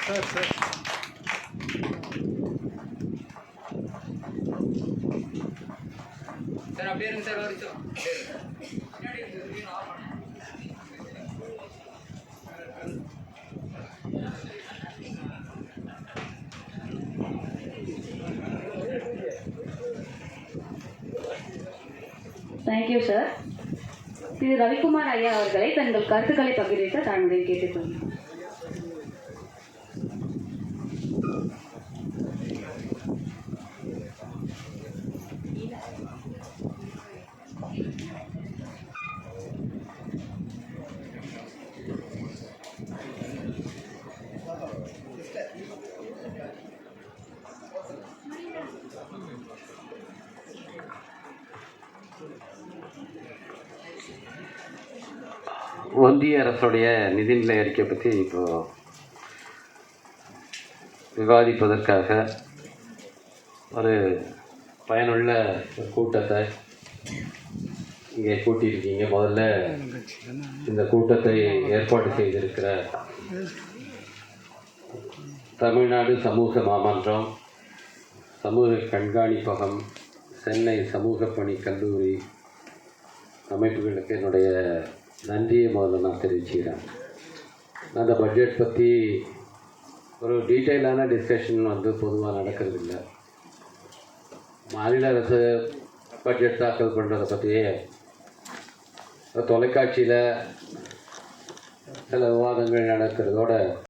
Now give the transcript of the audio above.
Sir sir sir அப்படியே இருங்க sir வரைக்கும். Thank you sir. திரு ரவிக்குமார் ஐயா அவர்களை தங்கள் கருத்துக்களை பகிர்ந்த தாழ்மையை கேட்டுக்கொள்கிறேன். ஒன்றிய அரசுடைய நிதிநிலை அறிக்கை பற்றி இப்போ விவாதிப்பதற்காக ஒரு பயனுள்ள கூட்டத்தை இங்கே கூட்டியிருக்கீங்க. முதல்ல இந்த கூட்டத்தை ஏற்பாடு செய்திருக்கிற தமிழ்நாடு சமூக மாமன்றம், சமூக கண்காணிப்பகம், சென்னை சமூக பணி கல்லூரி அமைப்புகளுக்கு என்னுடைய நன்றியை முதல்ல நான் தெரிவிச்சுக்கிறேன். அந்த பட்ஜெட் பற்றி ஒரு டீட்டெயிலான டிஸ்கஷன் பொதுவாக நடக்கிறதில்ல. மாநில அரசு பட்ஜெட் தாக்கல் பண்ணுறதை பற்றியே தொலைக்காட்சியில் சில விவாதங்கள் நடக்கிறதோட